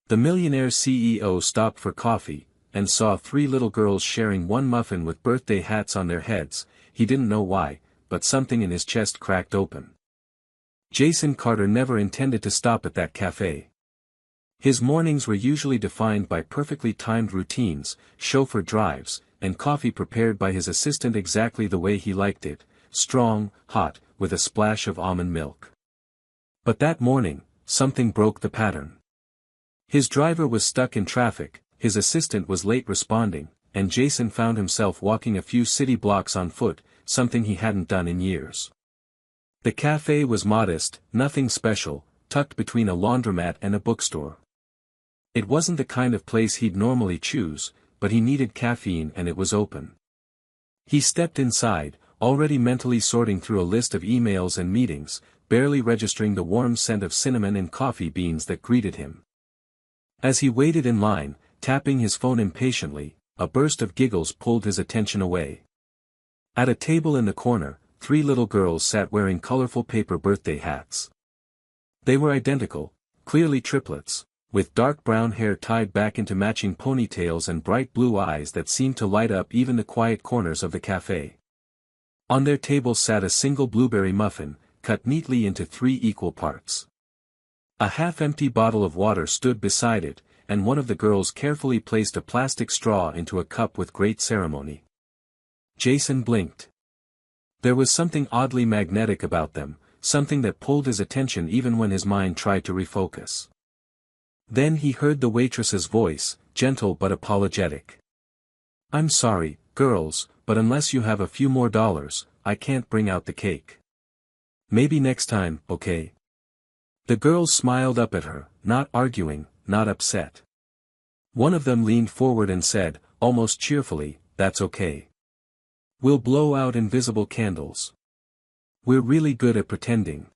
The millionaire CEO stopped for coffee, and saw three little girls sharing one muffin with birthday hats on their heads. He didn't know why, but something in his chest cracked open. Jason Carter never intended to stop at that cafe. His mornings were usually defined by perfectly timed routines, chauffeur drives, and coffee prepared by his assistant exactly the way he liked it, strong, hot, with a splash of almond milk. But that morning, something broke the pattern. His driver was stuck in traffic, his assistant was late responding, and Jason found himself walking a few city blocks on foot, something he hadn't done in years. The cafe was modest, nothing special, tucked between a laundromat and a bookstore. It wasn't the kind of place he'd normally choose, but he needed caffeine and it was open. He stepped inside, already mentally sorting through a list of emails and meetings, barely registering the warm scent of cinnamon and coffee beans that greeted him. As he waited in line, tapping his phone impatiently, a burst of giggles pulled his attention away. At a table in the corner, three little girls sat wearing colorful paper birthday hats. They were identical, clearly triplets, with dark brown hair tied back into matching ponytails and bright blue eyes that seemed to light up even the quiet corners of the cafe. On their table sat a single blueberry muffin, cut neatly into 3 equal parts. A half-empty bottle of water stood beside it, and one of the girls carefully placed a plastic straw into a cup with great ceremony. Jason blinked. There was something oddly magnetic about them, something that pulled his attention even when his mind tried to refocus. Then he heard the waitress's voice, gentle but apologetic. "I'm sorry, girls, but unless you have a few more dollars, I can't bring out the cake. Maybe next time, okay?" The girls smiled up at her, not arguing, not upset. One of them leaned forward and said, almost cheerfully, "That's okay. We'll blow out invisible candles. We're really good at pretending."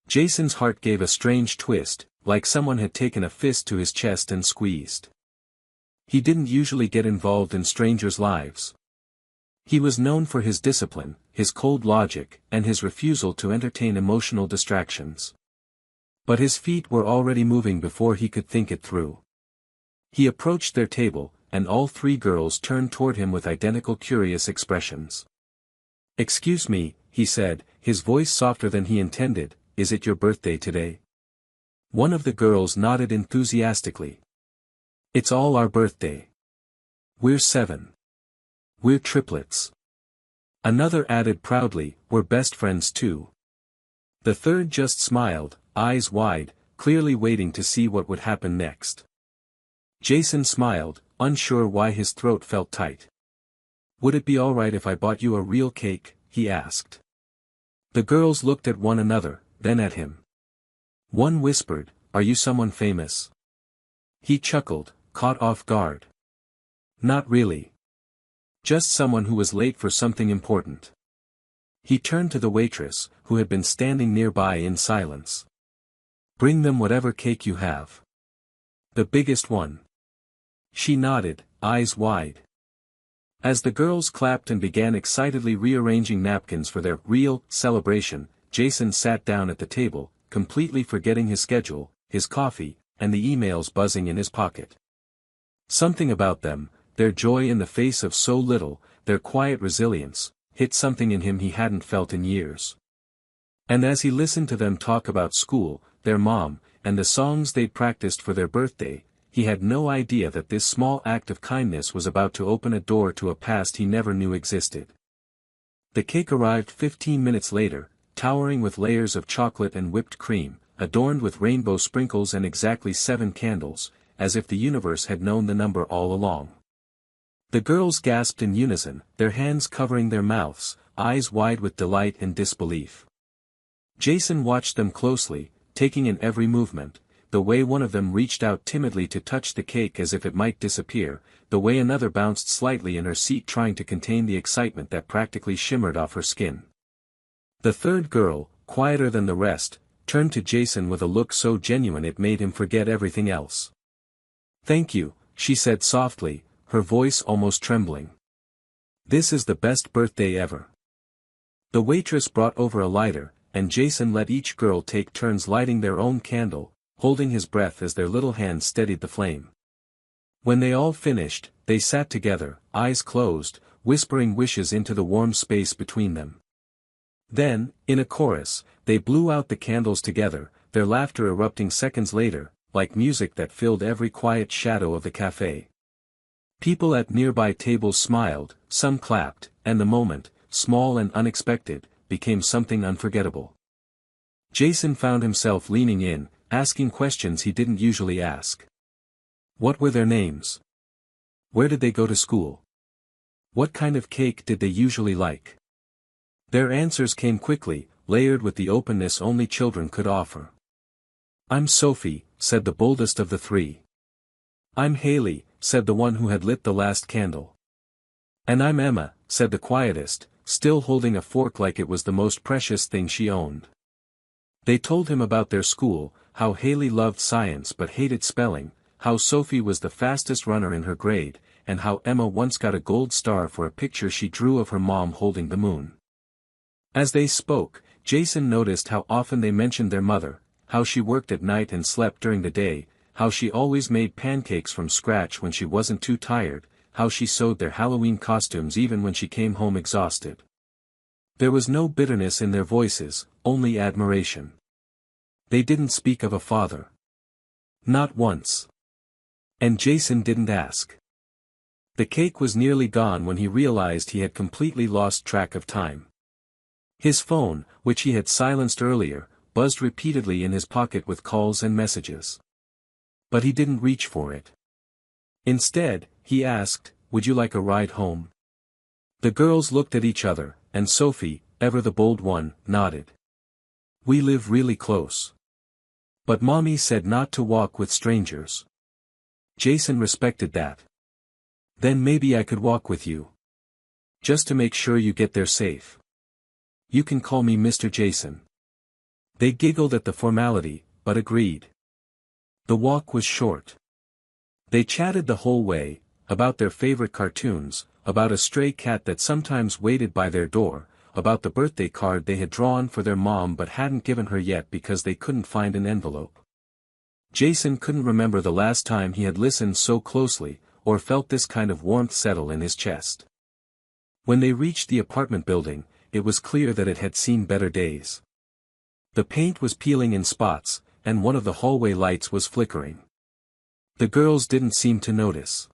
Jason's heart gave a strange twist, like someone had taken a fist to his chest and squeezed. He didn't usually get involved in strangers' lives. He was known for his discipline, his cold logic, and his refusal to entertain emotional distractions. But his feet were already moving before he could think it through. He approached their table, and all three girls turned toward him with identical curious expressions. "Excuse me," he said, his voice softer than he intended, "is it your birthday today?" One of the girls nodded enthusiastically. "It's all our birthday. We're 7. We're triplets." Another added proudly, "We're best friends too." The third just smiled, eyes wide, clearly waiting to see what would happen next. Jason smiled, unsure why his throat felt tight. "Would it be alright if I bought you a real cake?" he asked. The girls looked at one another, then at him. One whispered, "Are you someone famous?" He chuckled, caught off guard. "Not really. Just someone who was late for something important." He turned to the waitress, who had been standing nearby in silence. "Bring them whatever cake you have. The biggest one." She nodded, eyes wide. As the girls clapped and began excitedly rearranging napkins for their real celebration, Jason sat down at the table, completely forgetting his schedule, his coffee, and the emails buzzing in his pocket. Something about them, their joy in the face of so little, their quiet resilience, hit something in him he hadn't felt in years. And as he listened to them talk about school, their mom, and the songs they'd practiced for their birthday, he had no idea that this small act of kindness was about to open a door to a past he never knew existed. The cake arrived 15 minutes later, towering with layers of chocolate and whipped cream, adorned with rainbow sprinkles and exactly 7 candles, as if the universe had known the number all along. The girls gasped in unison, their hands covering their mouths, eyes wide with delight and disbelief. Jason watched them closely, taking in every movement, the way one of them reached out timidly to touch the cake as if it might disappear, the way another bounced slightly in her seat trying to contain the excitement that practically shimmered off her skin. The third girl, quieter than the rest, turned to Jason with a look so genuine it made him forget everything else. "Thank you," she said softly, her voice almost trembling. "This is the best birthday ever." The waitress brought over a lighter, and Jason let each girl take turns lighting their own candle, holding his breath as their little hands steadied the flame. When they all finished, they sat together, eyes closed, whispering wishes into the warm space between them. Then, in a chorus, they blew out the candles together, their laughter erupting seconds later, like music that filled every quiet shadow of the cafe. People at nearby tables smiled, some clapped, and the moment, small and unexpected, became something unforgettable. Jason found himself leaning in, asking questions he didn't usually ask. What were their names? Where did they go to school? What kind of cake did they usually like? Their answers came quickly, layered with the openness only children could offer. "I'm Sophie," said the boldest of the three. "I'm Haley," said the one who had lit the last candle. "And I'm Emma," said the quietest, still holding a fork like it was the most precious thing she owned. They told him about their school, how Haley loved science but hated spelling, how Sophie was the fastest runner in her grade, and how Emma once got a gold star for a picture she drew of her mom holding the moon. As they spoke, Jason noticed how often they mentioned their mother, how she worked at night and slept during the day, how she always made pancakes from scratch when she wasn't too tired, how she sewed their Halloween costumes even when she came home exhausted. There was no bitterness in their voices, only admiration. They didn't speak of a father. Not once. And Jason didn't ask. The cake was nearly gone when he realized he had completely lost track of time. His phone, which he had silenced earlier, buzzed repeatedly in his pocket with calls and messages. But he didn't reach for it. Instead, he asked, "Would you like a ride home?" The girls looked at each other, and Sophie, ever the bold one, nodded. "We live really close. But Mommy said not to walk with strangers." Jason respected that. "Then maybe I could walk with you. Just to make sure you get there safe. You can call me Mr. Jason." They giggled at the formality, but agreed. The walk was short. They chatted the whole way, about their favorite cartoons, about a stray cat that sometimes waited by their door, about the birthday card they had drawn for their mom but hadn't given her yet because they couldn't find an envelope. Jason couldn't remember the last time he had listened so closely, or felt this kind of warmth settle in his chest. When they reached the apartment building, it was clear that it had seen better days. The paint was peeling in spots, and one of the hallway lights was flickering. The girls didn't seem to notice.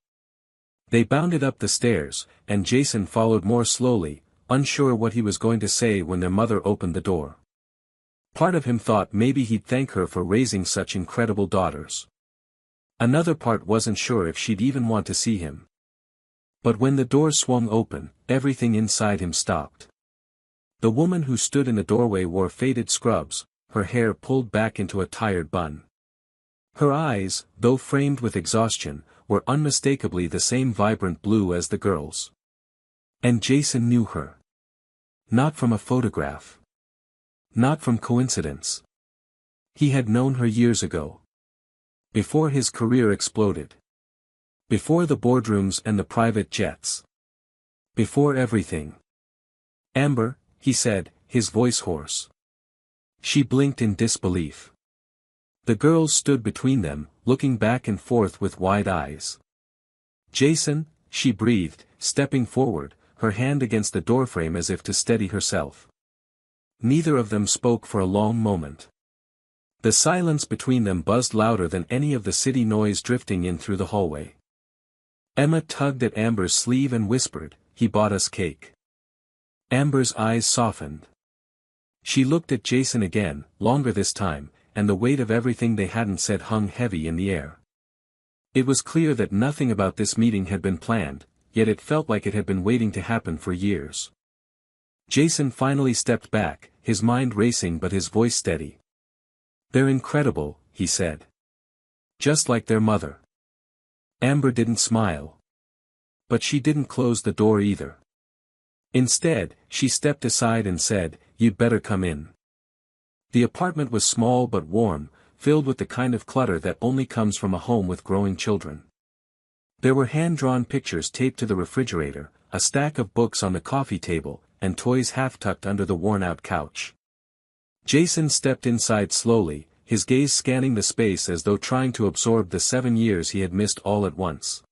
They bounded up the stairs, and Jason followed more slowly, unsure what he was going to say when their mother opened the door. Part of him thought maybe he'd thank her for raising such incredible daughters. Another part wasn't sure if she'd even want to see him. But when the door swung open, everything inside him stopped. The woman who stood in the doorway wore faded scrubs, her hair pulled back into a tired bun. Her eyes, though framed with exhaustion, were unmistakably the same vibrant blue as the girls'. And Jason knew her. Not from a photograph. Not from coincidence. He had known her years ago. Before his career exploded. Before the boardrooms and the private jets. Before everything. "Amber," he said, his voice hoarse. She blinked in disbelief. The girls stood between them, looking back and forth with wide eyes. "Jason," she breathed, stepping forward, her hand against the doorframe as if to steady herself. Neither of them spoke for a long moment. The silence between them buzzed louder than any of the city noise drifting in through the hallway. Emma tugged at Amber's sleeve and whispered, "He bought us cake." Amber's eyes softened. She looked at Jason again, longer this time, and the weight of everything they hadn't said hung heavy in the air. It was clear that nothing about this meeting had been planned, yet it felt like it had been waiting to happen for years. Jason finally stepped back, his mind racing but his voice steady. "They're incredible," he said. "Just like their mother." Amber didn't smile. But she didn't close the door either. Instead, she stepped aside and said, "You'd better come in." The apartment was small but warm, filled with the kind of clutter that only comes from a home with growing children. There were hand-drawn pictures taped to the refrigerator, a stack of books on the coffee table, and toys half tucked under the worn-out couch. Jason stepped inside slowly, his gaze scanning the space as though trying to absorb the 7 years he had missed all at once.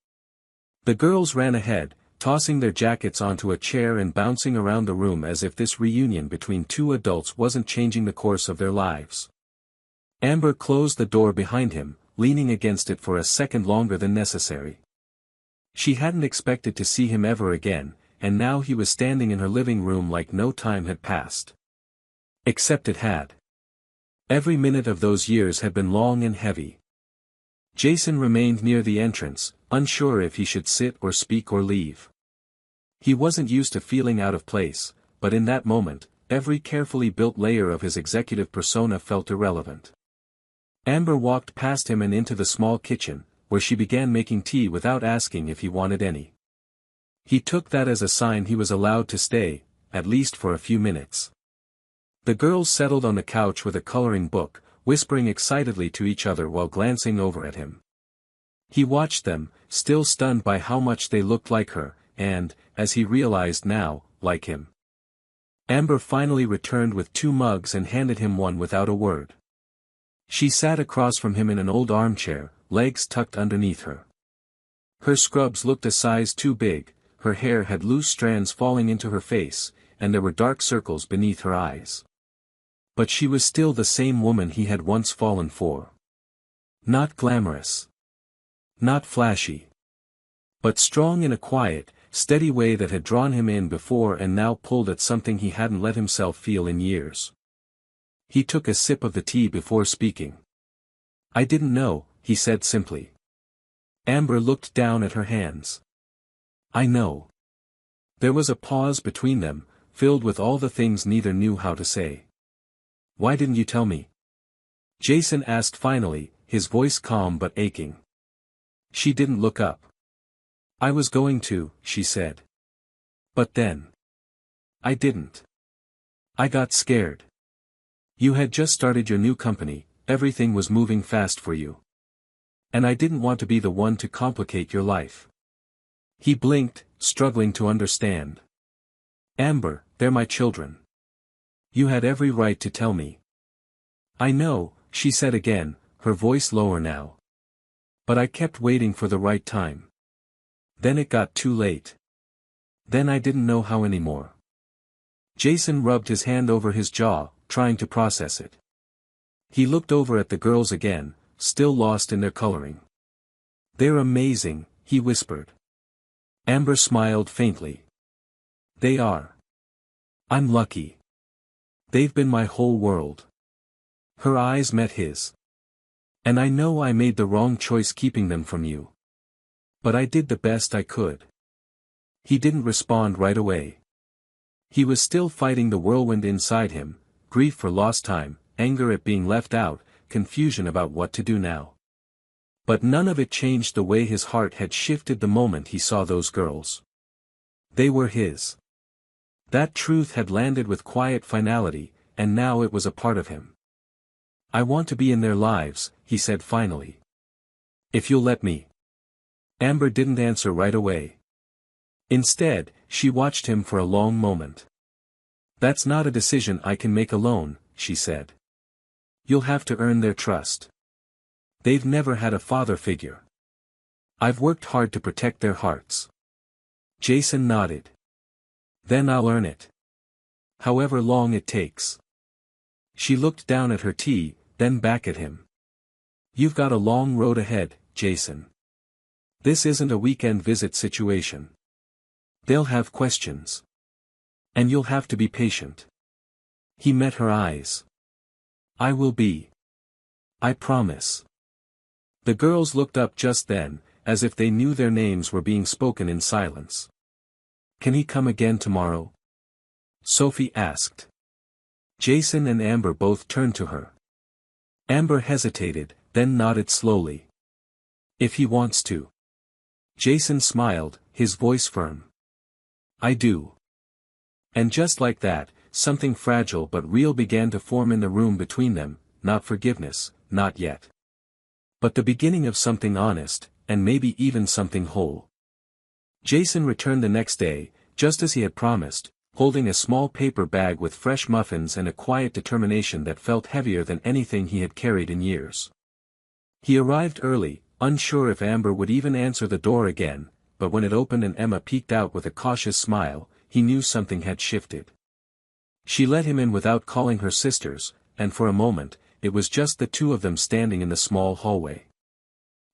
The girls ran ahead, tossing their jackets onto a chair and bouncing around the room as if this reunion between two adults wasn't changing the course of their lives. Amber closed the door behind him, leaning against it for a second longer than necessary. She hadn't expected to see him ever again, and now he was standing in her living room like no time had passed. Except it had. Every minute of those years had been long and heavy. Jason remained near the entrance, unsure if he should sit or speak or leave. He wasn't used to feeling out of place, but in that moment, every carefully built layer of his executive persona felt irrelevant. Amber walked past him and into the small kitchen, where she began making tea without asking if he wanted any. He took that as a sign he was allowed to stay, at least for a few minutes. The girls settled on the couch with a coloring book, whispering excitedly to each other while glancing over at him. He watched them, still stunned by how much they looked like her, and, as he realized now, like him. Amber finally returned with 2 mugs and handed him one without a word. She sat across from him in an old armchair, legs tucked underneath her. Her scrubs looked a size too big, her hair had loose strands falling into her face, and there were dark circles beneath her eyes. But she was still the same woman he had once fallen for. Not glamorous. Not flashy. But strong in a quiet, steady way that had drawn him in before and now pulled at something he hadn't let himself feel in years. He took a sip of the tea before speaking. "I didn't know," he said simply. Amber looked down at her hands. "I know." There was a pause between them, filled with all the things neither knew how to say. "Why didn't you tell me?" Jason asked finally, his voice calm but aching. She didn't look up. "I was going to," she said. "But then. I didn't. I got scared. You had just started your new company, everything was moving fast for you. And I didn't want to be the one to complicate your life." He blinked, struggling to understand. "Amber, they're my children. You had every right to tell me." "I know," she said again, her voice lower now. "But I kept waiting for the right time. Then it got too late. Then I didn't know how anymore." Jason rubbed his hand over his jaw, trying to process it. He looked over at the girls again, still lost in their coloring. "They're amazing," he whispered. Amber smiled faintly. "They are. I'm lucky. They've been my whole world." Her eyes met his. "And I know I made the wrong choice keeping them from you. But I did the best I could." He didn't respond right away. He was still fighting the whirlwind inside him, grief for lost time, anger at being left out, confusion about what to do now. But none of it changed the way his heart had shifted the moment he saw those girls. They were his. That truth had landed with quiet finality, and now it was a part of him. "I want to be in their lives," he said finally. "If you'll let me." Amber didn't answer right away. Instead, she watched him for a long moment. "That's not a decision I can make alone," she said. "You'll have to earn their trust. They've never had a father figure. I've worked hard to protect their hearts." Jason nodded. "Then I'll earn it. However long it takes." She looked down at her tea, then back at him. "You've got a long road ahead, Jason. This isn't a weekend visit situation. They'll have questions. And you'll have to be patient." He met her eyes. "I will be. I promise." The girls looked up just then, as if they knew their names were being spoken in silence. "Can he come again tomorrow?" Sophie asked. Jason and Amber both turned to her. Amber hesitated, then nodded slowly. "If he wants to." Jason smiled, his voice firm. "I do." And just like that, something fragile but real began to form in the room between them, not forgiveness, not yet. But the beginning of something honest, and maybe even something whole. Jason returned the next day, just as he had promised, holding a small paper bag with fresh muffins and a quiet determination that felt heavier than anything he had carried in years. He arrived early, unsure if Amber would even answer the door again, but when it opened and Emma peeked out with a cautious smile, he knew something had shifted. She let him in without calling her sisters, and for a moment, it was just the two of them standing in the small hallway.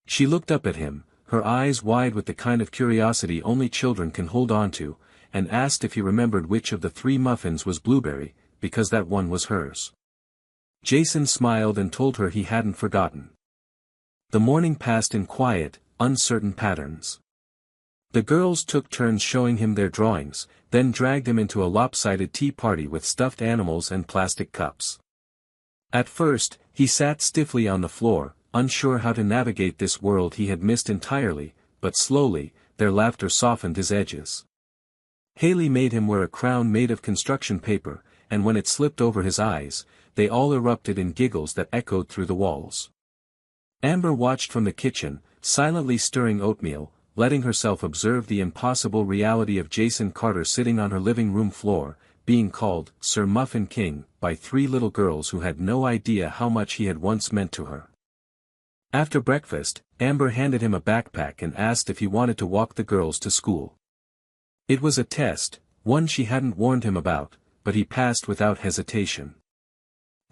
She looked up at him, her eyes wide with the kind of curiosity only children can hold on to, and asked if he remembered which of the 3 muffins was blueberry, because that one was hers. Jason smiled and told her he hadn't forgotten. The morning passed in quiet, uncertain patterns. The girls took turns showing him their drawings, then dragged him into a lopsided tea party with stuffed animals and plastic cups. At first, he sat stiffly on the floor, unsure how to navigate this world he had missed entirely, but slowly, their laughter softened his edges. Haley made him wear a crown made of construction paper, and when it slipped over his eyes, they all erupted in giggles that echoed through the walls. Amber watched from the kitchen, silently stirring oatmeal, letting herself observe the impossible reality of Jason Carter sitting on her living room floor, being called Sir Muffin King by 3 little girls who had no idea how much he had once meant to her. After breakfast, Amber handed him a backpack and asked if he wanted to walk the girls to school. It was a test, one she hadn't warned him about, but he passed without hesitation.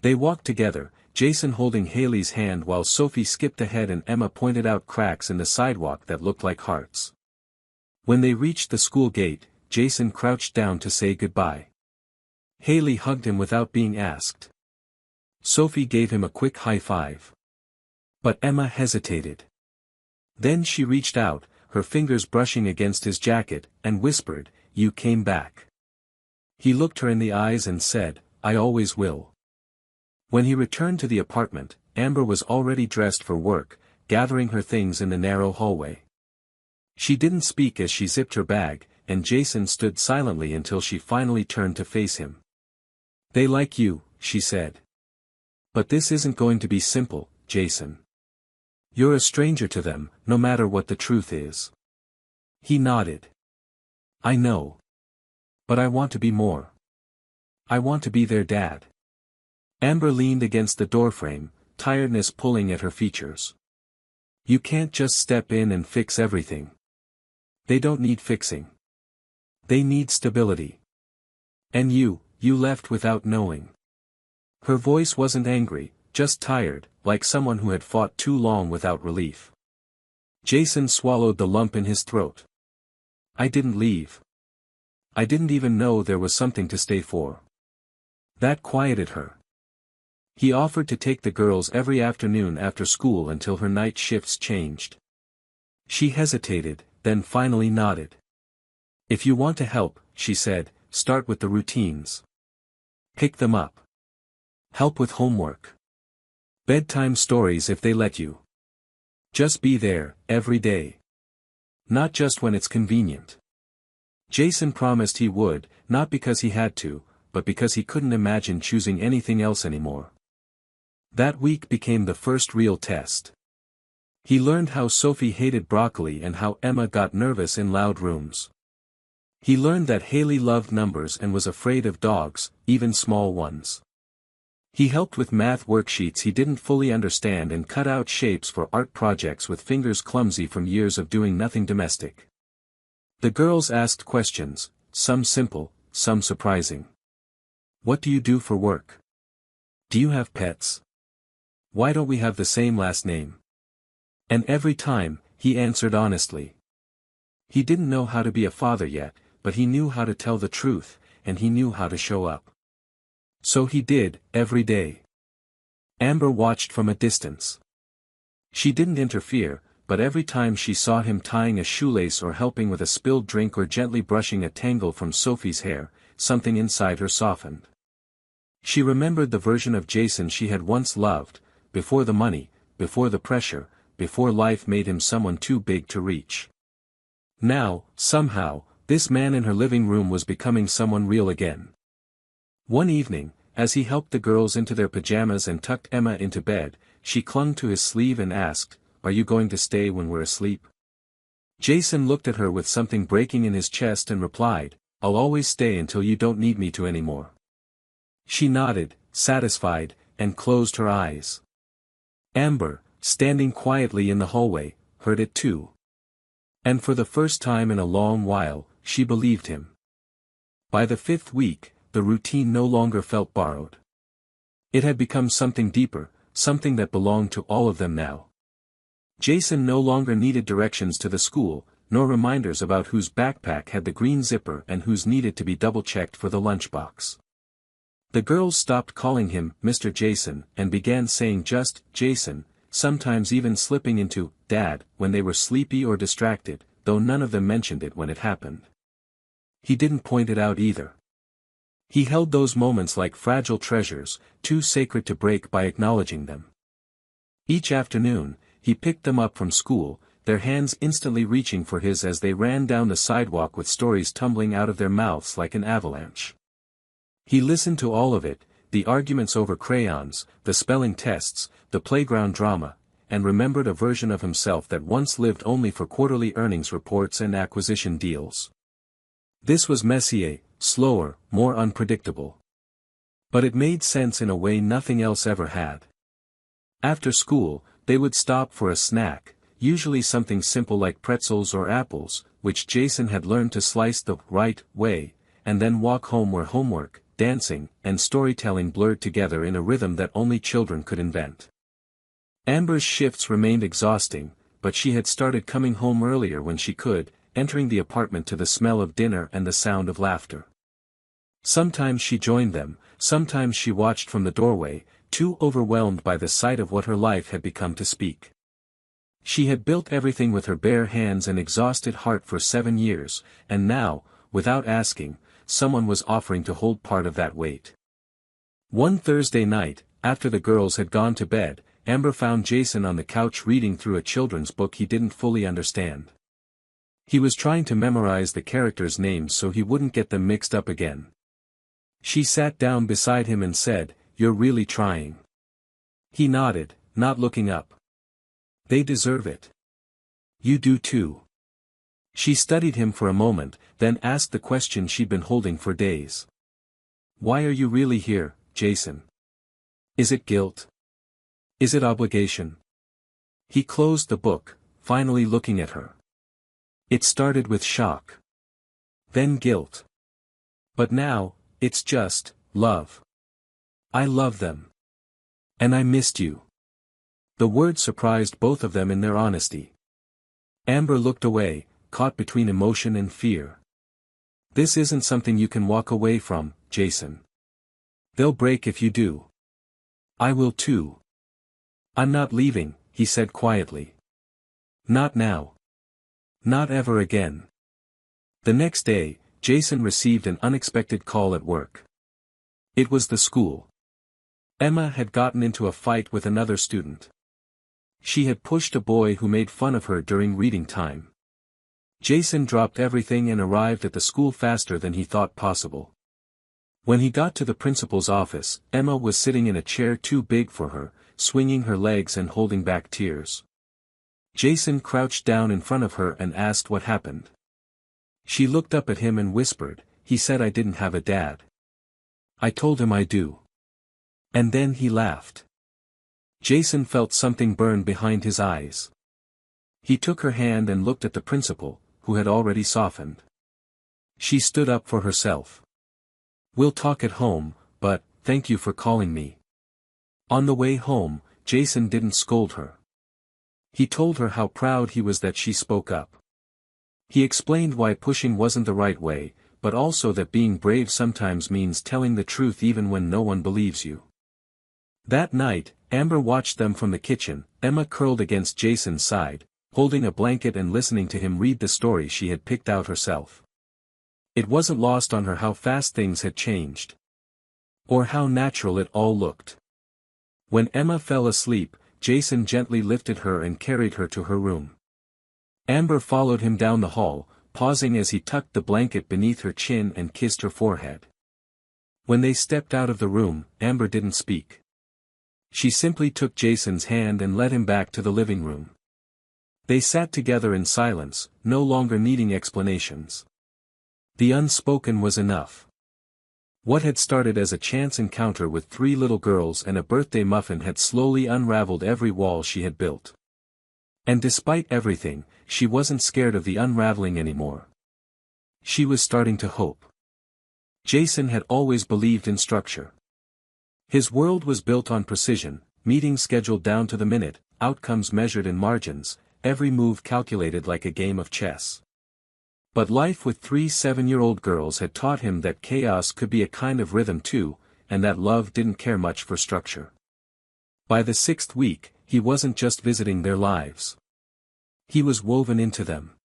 They walked together, Jason holding Haley's hand while Sophie skipped ahead and Emma pointed out cracks in the sidewalk that looked like hearts. When they reached the school gate, Jason crouched down to say goodbye. Haley hugged him without being asked. Sophie gave him a quick high five. But Emma hesitated. Then she reached out, her fingers brushing against his jacket, and whispered, "You came back." He looked her in the eyes and said, "I always will." When he returned to the apartment, Amber was already dressed for work, gathering her things in the narrow hallway. She didn't speak as she zipped her bag, and Jason stood silently until she finally turned to face him. "They like you," she said. "But this isn't going to be simple, Jason. You're a stranger to them, no matter what the truth is." He nodded. "I know. But I want to be more. I want to be their dad." Amber leaned against the doorframe, tiredness pulling at her features. "You can't just step in and fix everything. They don't need fixing. They need stability. And you left without knowing." Her voice wasn't angry, just tired, like someone who had fought too long without relief. Jason swallowed the lump in his throat. "I didn't leave. I didn't even know there was something to stay for." That quieted her. He offered to take the girls every afternoon after school until her night shifts changed. She hesitated, then finally nodded. "If you want to help," she said, "start with the routines. Pick them up. Help with homework. Bedtime stories if they let you. Just be there, every day. Not just when it's convenient." Jason promised he would, not because he had to, but because he couldn't imagine choosing anything else anymore. That week became the first real test. He learned how Sophie hated broccoli and how Emma got nervous in loud rooms. He learned that Haley loved numbers and was afraid of dogs, even small ones. He helped with math worksheets he didn't fully understand and cut out shapes for art projects with fingers clumsy from years of doing nothing domestic. The girls asked questions, some simple, some surprising. "What do you do for work? Do you have pets? Why don't we have the same last name?" And every time, he answered honestly. He didn't know how to be a father yet, but he knew how to tell the truth, and he knew how to show up. So he did, every day. Amber watched from a distance. She didn't interfere, but every time she saw him tying a shoelace or helping with a spilled drink or gently brushing a tangle from Sophie's hair, something inside her softened. She remembered the version of Jason she had once loved, before the money, before the pressure, before life made him someone too big to reach. Now, somehow, this man in her living room was becoming someone real again. One evening, as he helped the girls into their pajamas and tucked Emma into bed, she clung to his sleeve and asked, "Are you going to stay when we're asleep?" Jason looked at her with something breaking in his chest and replied, I'll always stay until you don't need me to anymore." She nodded, satisfied, and closed her eyes. Amber, standing quietly in the hallway, heard it too. And for the first time in a long while, she believed him. By the 5th week, the routine no longer felt borrowed. It had become something deeper, something that belonged to all of them now. Jason no longer needed directions to the school, nor reminders about whose backpack had the green zipper and whose needed to be double-checked for the lunchbox. The girls stopped calling him Mr. Jason and began saying just Jason, sometimes even slipping into Dad when they were sleepy or distracted, though none of them mentioned it when it happened. He didn't point it out either. He held those moments like fragile treasures, too sacred to break by acknowledging them. Each afternoon, he picked them up from school, their hands instantly reaching for his as they ran down the sidewalk with stories tumbling out of their mouths like an avalanche. He listened to all of it, the arguments over crayons, the spelling tests, the playground drama, and remembered a version of himself that once lived only for quarterly earnings reports and acquisition deals. This was messier, slower, more unpredictable. But it made sense in a way nothing else ever had. After school, they would stop for a snack, usually something simple like pretzels or apples, which Jason had learned to slice the right way, and then walk home where homework, dancing, and storytelling blurred together in a rhythm that only children could invent. Amber's shifts remained exhausting, but she had started coming home earlier when she could, entering the apartment to the smell of dinner and the sound of laughter. Sometimes she joined them, sometimes she watched from the doorway, too overwhelmed by the sight of what her life had become to speak. She had built everything with her bare hands and exhausted heart for 7 years, and now, without asking, someone was offering to hold part of that weight. One Thursday night, after the girls had gone to bed, Amber found Jason on the couch reading through a children's book he didn't fully understand. He was trying to memorize the characters' names so he wouldn't get them mixed up again. She sat down beside him and said, "You're really trying." He nodded, not looking up. "They deserve it. You do too." She studied him for a moment, then asked the question she'd been holding for days. "Why are you really here, Jason? Is it guilt? Is it obligation?" He closed the book, finally looking at her. It started with shock. Then guilt. But now, it's just love. "I love them. And I missed you." The word surprised both of them in their honesty. Amber looked away, caught between emotion and fear. "This isn't something you can walk away from, Jason. They'll break if you do." "I will too." "I'm not leaving," he said quietly. "Not now. Not ever again." The next day, Jason received an unexpected call at work. It was the school. Emma had gotten into a fight with another student. She had pushed a boy who made fun of her during reading time. Jason dropped everything and arrived at the school faster than he thought possible. When he got to the principal's office, Emma was sitting in a chair too big for her, swinging her legs and holding back tears. Jason crouched down in front of her and asked what happened. She looked up at him and whispered, "He said I didn't have a dad. I told him I do." And then he laughed. Jason felt something burn behind his eyes. He took her hand and looked at the principal, who had already softened. She stood up for herself. "We'll talk at home, but, thank you for calling me." On the way home, Jason didn't scold her. He told her how proud he was that she spoke up. He explained why pushing wasn't the right way, but also that being brave sometimes means telling the truth even when no one believes you. That night, Amber watched them from the kitchen, Emma curled against Jason's side, holding a blanket and listening to him read the story she had picked out herself. It wasn't lost on her how fast things had changed. Or how natural it all looked. When Emma fell asleep, Jason gently lifted her and carried her to her room. Amber followed him down the hall, pausing as he tucked the blanket beneath her chin and kissed her forehead. When they stepped out of the room, Amber didn't speak. She simply took Jason's hand and led him back to the living room. They sat together in silence, no longer needing explanations. The unspoken was enough. What had started as a chance encounter with 3 little girls and a birthday muffin had slowly unraveled every wall she had built. And despite everything, she wasn't scared of the unraveling anymore. She was starting to hope. Jason had always believed in structure. His world was built on precision, meetings scheduled down to the minute, outcomes measured in margins, every move calculated like a game of chess. But life with 3 7-year-old girls had taught him that chaos could be a kind of rhythm too, and that love didn't care much for structure. By the 6th week, he wasn't just visiting their lives. He was woven into them.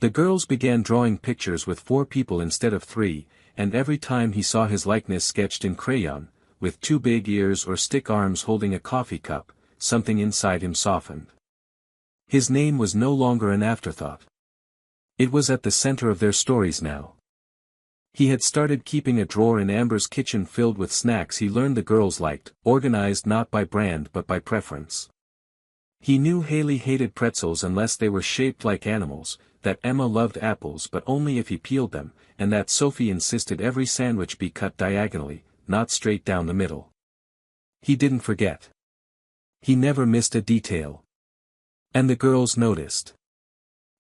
The girls began drawing pictures with 4 people instead of 3, and every time he saw his likeness sketched in crayon, with 2 big ears or stick arms holding a coffee cup, something inside him softened. His name was no longer an afterthought. It was at the center of their stories now. He had started keeping a drawer in Amber's kitchen filled with snacks he learned the girls liked, organized not by brand but by preference. He knew Haley hated pretzels unless they were shaped like animals, that Emma loved apples but only if he peeled them, and that Sophie insisted every sandwich be cut diagonally, not straight down the middle. He didn't forget. He never missed a detail. And the girls noticed.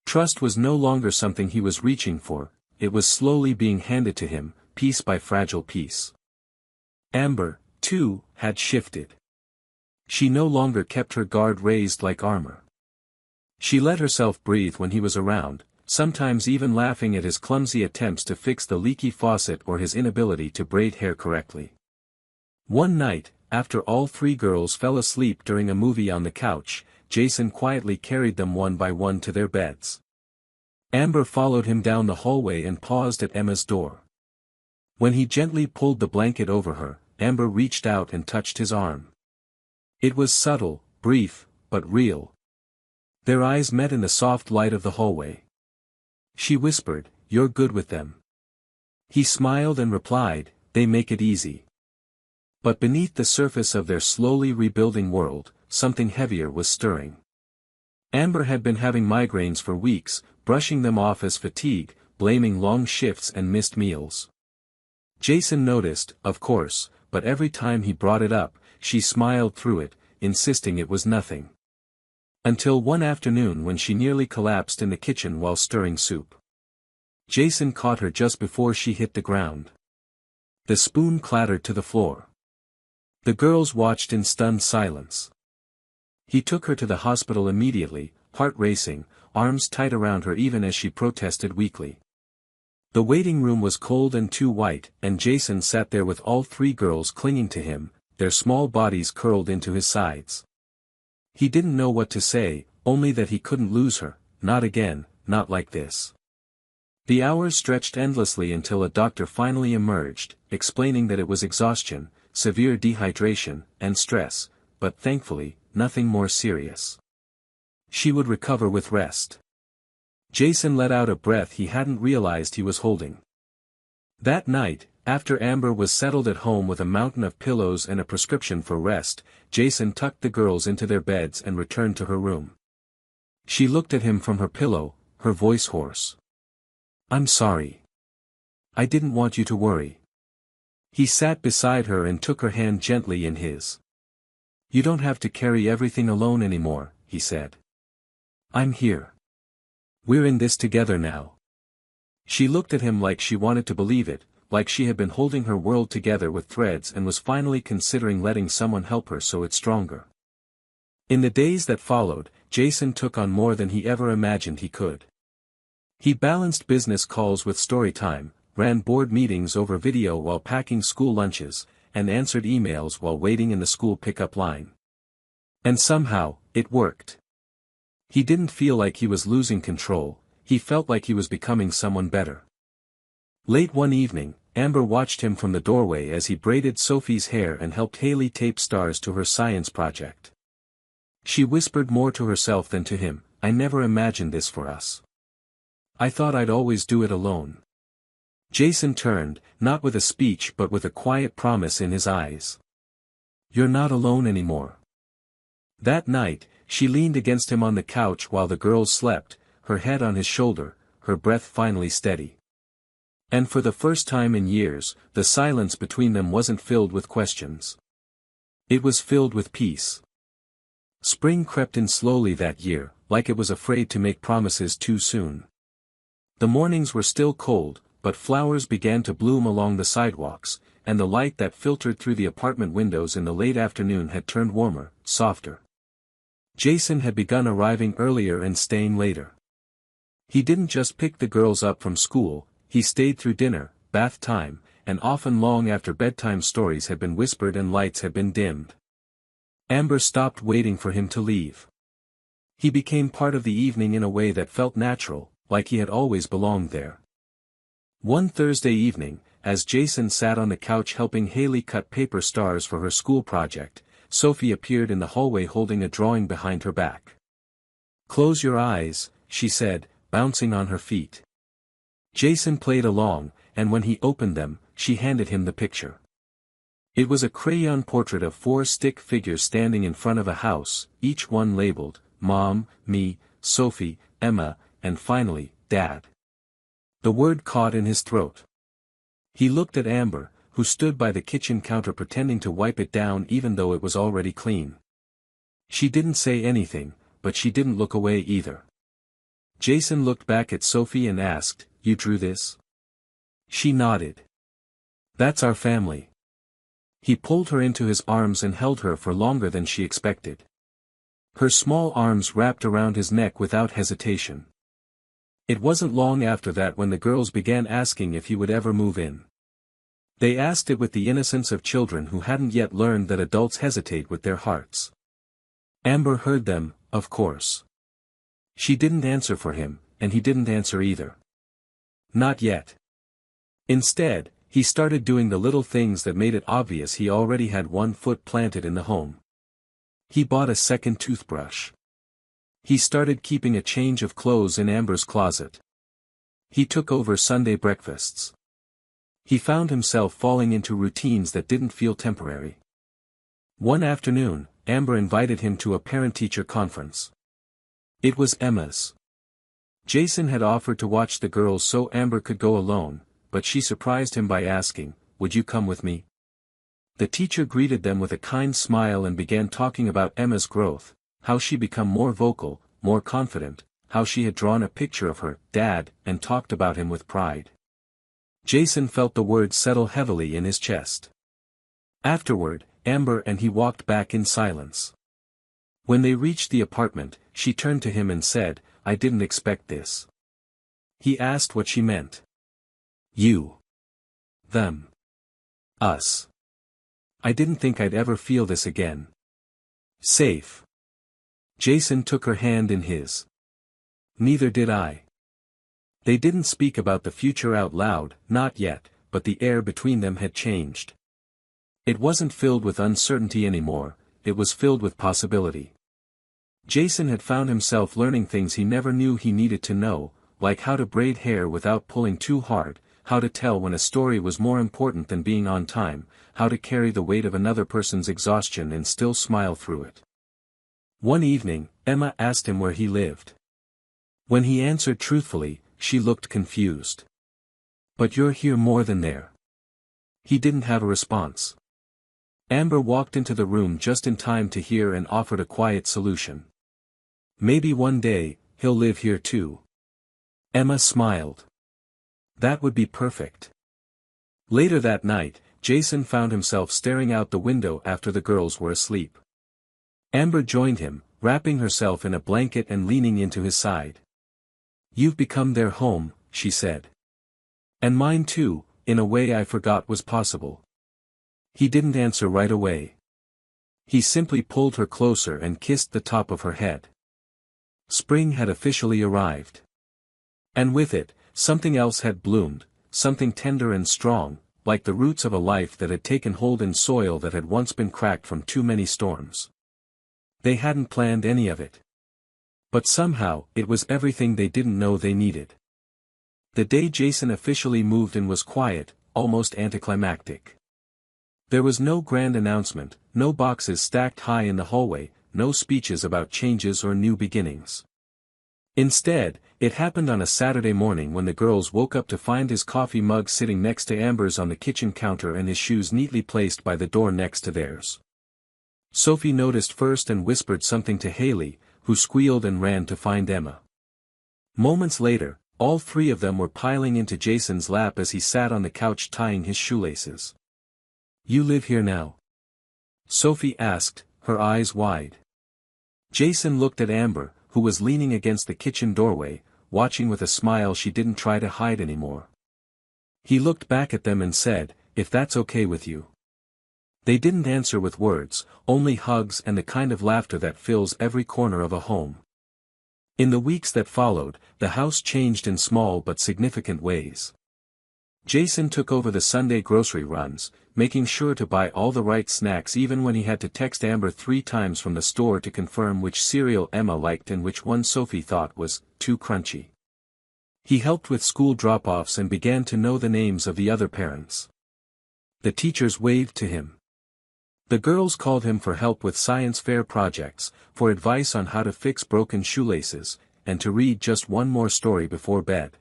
Trust was no longer something he was reaching for, it was slowly being handed to him, piece by fragile piece. Amber, too, had shifted. She no longer kept her guard raised like armor. She let herself breathe when he was around, sometimes even laughing at his clumsy attempts to fix the leaky faucet or his inability to braid hair correctly. One night, after all 3 girls fell asleep during a movie on the couch, Jason quietly carried them one by one to their beds. Amber followed him down the hallway and paused at Emma's door. When he gently pulled the blanket over her, Amber reached out and touched his arm. It was subtle, brief, but real. Their eyes met in the soft light of the hallway. She whispered, "You're good with them." He smiled and replied, "They make it easy." But beneath the surface of their slowly rebuilding world, something heavier was stirring. Amber had been having migraines for weeks, brushing them off as fatigue, blaming long shifts and missed meals. Jason noticed, of course, but every time he brought it up, she smiled through it, insisting it was nothing. Until one afternoon when she nearly collapsed in the kitchen while stirring soup. Jason caught her just before she hit the ground. The spoon clattered to the floor. The girls watched in stunned silence. He took her to the hospital immediately, heart racing, arms tight around her even as she protested weakly. The waiting room was cold and too white, and Jason sat there with all 3 girls clinging to him, their small bodies curled into his sides. He didn't know what to say, only that he couldn't lose her, not again, not like this. The hours stretched endlessly until a doctor finally emerged, explaining that it was exhaustion, severe dehydration, and stress, but thankfully, nothing more serious. She would recover with rest. Jason let out a breath he hadn't realized he was holding. That night, after Amber was settled at home with a mountain of pillows and a prescription for rest, Jason tucked the girls into their beds and returned to her room. She looked at him from her pillow, her voice hoarse. "I'm sorry. I didn't want you to worry." He sat beside her and took her hand gently in his. "You don't have to carry everything alone anymore," he said. "I'm here. We're in this together now." She looked at him like she wanted to believe it, like she had been holding her world together with threads and was finally considering letting someone help her sew it stronger. In the days that followed, Jason took on more than he ever imagined he could. He balanced business calls with story time, ran board meetings over video while packing school lunches, and answered emails while waiting in the school pickup line. And somehow, it worked. He didn't feel like he was losing control, he felt like he was becoming someone better. Late one evening, Amber watched him from the doorway as he braided Sophie's hair and helped Haley tape stars to her science project. She whispered more to herself than to him, "I never imagined this for us. I thought I'd always do it alone." Jason turned, not with a speech but with a quiet promise in his eyes. "You're not alone anymore." That night, she leaned against him on the couch while the girls slept, her head on his shoulder, her breath finally steady. And for the first time in years, the silence between them wasn't filled with questions. It was filled with peace. Spring crept in slowly that year, like it was afraid to make promises too soon. The mornings were still cold, but flowers began to bloom along the sidewalks, and the light that filtered through the apartment windows in the late afternoon had turned warmer, softer. Jason had begun arriving earlier and staying later. He didn't just pick the girls up from school, he stayed through dinner, bath time, and often long after bedtime stories had been whispered and lights had been dimmed. Amber stopped waiting for him to leave. He became part of the evening in a way that felt natural, like he had always belonged there. One Thursday evening, as Jason sat on the couch helping Haley cut paper stars for her school project, Sophie appeared in the hallway holding a drawing behind her back. "Close your eyes," she said, bouncing on her feet. Jason played along, and when he opened them, she handed him the picture. It was a crayon portrait of 4 stick figures standing in front of a house, each one labeled, Mom, me, Sophie, Emma, and finally, Dad. The word caught in his throat. He looked at Amber, who stood by the kitchen counter pretending to wipe it down even though it was already clean. She didn't say anything, but she didn't look away either. Jason looked back at Sophie and asked, "You drew this?" She nodded. "That's our family." He pulled her into his arms and held her for longer than she expected. Her small arms wrapped around his neck without hesitation. It wasn't long after that when the girls began asking if he would ever move in. They asked it with the innocence of children who hadn't yet learned that adults hesitate with their hearts. Amber heard them, of course. She didn't answer for him, and he didn't answer either. Not yet. Instead, he started doing the little things that made it obvious he already had one foot planted in the home. He bought a second toothbrush. He started keeping a change of clothes in Amber's closet. He took over Sunday breakfasts. He found himself falling into routines that didn't feel temporary. One afternoon, Amber invited him to a parent-teacher conference. It was Emma's. Jason had offered to watch the girls so Amber could go alone, but she surprised him by asking, "Would you come with me?" The teacher greeted them with a kind smile and began talking about Emma's growth, how she become more vocal, more confident, how she had drawn a picture of her dad and talked about him with pride. Jason felt the words settle heavily in his chest. Afterward, Amber and he walked back in silence. When they reached the apartment, she turned to him and said, "I didn't expect this." He asked what she meant. "You. Them. Us. I didn't think I'd ever feel this again. Safe." Jason took her hand in his. "Neither did I." They didn't speak about the future out loud, not yet, but the air between them had changed. It wasn't filled with uncertainty anymore, it was filled with possibility. Jason had found himself learning things he never knew he needed to know, like how to braid hair without pulling too hard, how to tell when a story was more important than being on time, how to carry the weight of another person's exhaustion and still smile through it. One evening, Emma asked him where he lived. When he answered truthfully, she looked confused. "But you're here more than there." He didn't have a response. Amber walked into the room just in time to hear and offered a quiet solution. "Maybe one day, he'll live here too." Emma smiled. "That would be perfect." Later that night, Jason found himself staring out the window after the girls were asleep. Amber joined him, wrapping herself in a blanket and leaning into his side. "You've become their home," she said. "And mine too, in a way I forgot was possible." He didn't answer right away. He simply pulled her closer and kissed the top of her head. Spring had officially arrived. And with it, something else had bloomed, something tender and strong, like the roots of a life that had taken hold in soil that had once been cracked from too many storms. They hadn't planned any of it. But somehow, it was everything they didn't know they needed. The day Jason officially moved in was quiet, almost anticlimactic. There was no grand announcement, no boxes stacked high in the hallway, no speeches about changes or new beginnings. Instead, it happened on a Saturday morning when the girls woke up to find his coffee mug sitting next to Amber's on the kitchen counter and his shoes neatly placed by the door next to theirs. Sophie noticed first and whispered something to Haley, who squealed and ran to find Emma. Moments later, all three of them were piling into Jason's lap as he sat on the couch tying his shoelaces. "You live here now?" Sophie asked, her eyes wide. Jason looked at Amber, who was leaning against the kitchen doorway, watching with a smile she didn't try to hide anymore. He looked back at them and said, "If that's okay with you." They didn't answer with words, only hugs and the kind of laughter that fills every corner of a home. In the weeks that followed, the house changed in small but significant ways. Jason took over the Sunday grocery runs, making sure to buy all the right snacks even when he had to text Amber 3 times from the store to confirm which cereal Emma liked and which one Sophie thought was too crunchy. He helped with school drop-offs and began to know the names of the other parents. The teachers waved to him. The girls called him for help with science fair projects, for advice on how to fix broken shoelaces, and to read just one more story before bed.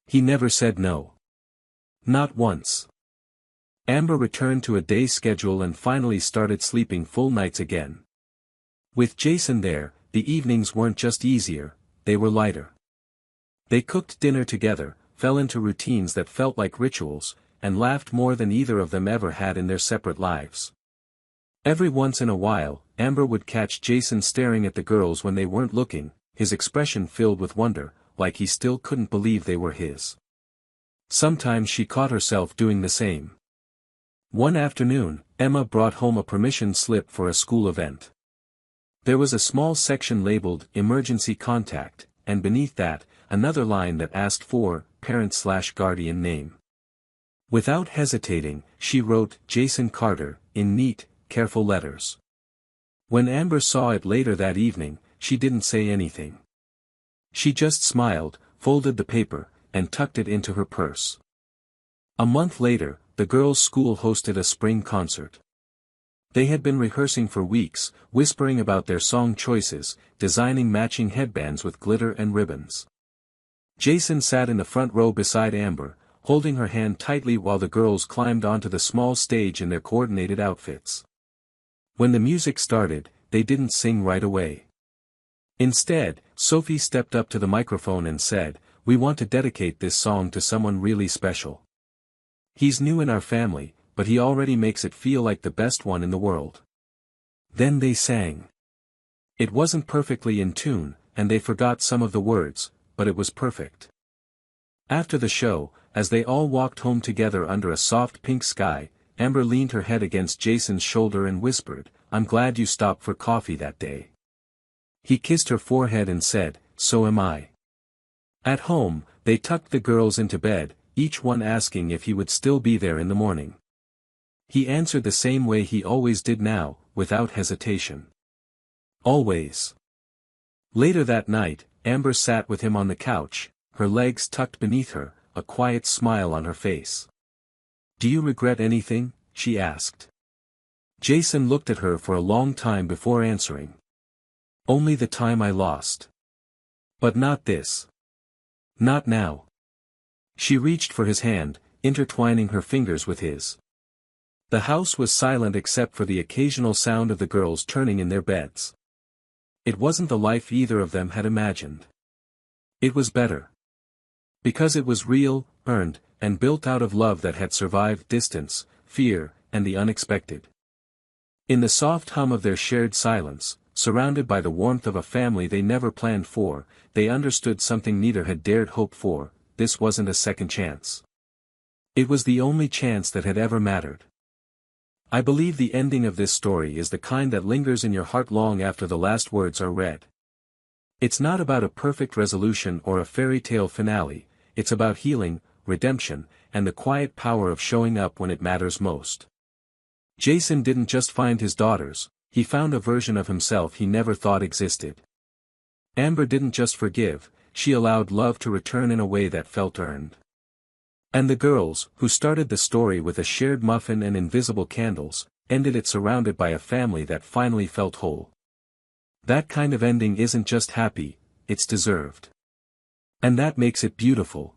He never said no. Not once. Amber returned to a day schedule and finally started sleeping full nights again. With Jason there, the evenings weren't just easier, they were lighter. They cooked dinner together, fell into routines that felt like rituals, and laughed more than either of them ever had in their separate lives. Every once in a while, Amber would catch Jason staring at the girls when they weren't looking, his expression filled with wonder, like he still couldn't believe they were his. Sometimes she caught herself doing the same. One afternoon, Emma brought home a permission slip for a school event. There was a small section labeled "Emergency Contact," and beneath that, another line that asked for parent/guardian name. Without hesitating, she wrote Jason Carter in neat, careful letters. When Amber saw it later that evening, she didn't say anything. She just smiled, folded the paper, and tucked it into her purse. A month later, the girls' school hosted a spring concert. They had been rehearsing for weeks, whispering about their song choices, designing matching headbands with glitter and ribbons. Jason sat in the front row beside Amber, holding her hand tightly while the girls climbed onto the small stage in their coordinated outfits. When the music started, they didn't sing right away. Instead, Sophie stepped up to the microphone and said, "We want to dedicate this song to someone really special. He's new in our family, but he already makes it feel like the best one in the world." Then they sang. It wasn't perfectly in tune, and they forgot some of the words, but it was perfect. After the show, as they all walked home together under a soft pink sky, Amber leaned her head against Jason's shoulder and whispered, "I'm glad you stopped for coffee that day." He kissed her forehead and said, "So am I." At home, they tucked the girls into bed, each one asking if he would still be there in the morning. He answered the same way he always did now, without hesitation. Always. Later that night, Amber sat with him on the couch, her legs tucked beneath her, a quiet smile on her face. "Do you regret anything?" she asked. Jason looked at her for a long time before answering. "Only the time I lost. But not this. Not now." She reached for his hand, intertwining her fingers with his. The house was silent except for the occasional sound of the girls turning in their beds. It wasn't the life either of them had imagined. It was better. Because it was real, earned, and built out of love that had survived distance, fear, and the unexpected. In the soft hum of their shared silence, surrounded by the warmth of a family they never planned for, they understood something neither had dared hope for: this wasn't a second chance. It was the only chance that had ever mattered. I believe the ending of this story is the kind that lingers in your heart long after the last words are read. It's not about a perfect resolution or a fairy tale finale, it's about healing, redemption, and the quiet power of showing up when it matters most. Jason didn't just find his daughters, he found a version of himself he never thought existed. Amber didn't just forgive, she allowed love to return in a way that felt earned. And the girls, who started the story with a shared muffin and invisible candles, ended it surrounded by a family that finally felt whole. That kind of ending isn't just happy, it's deserved. And that makes it beautiful.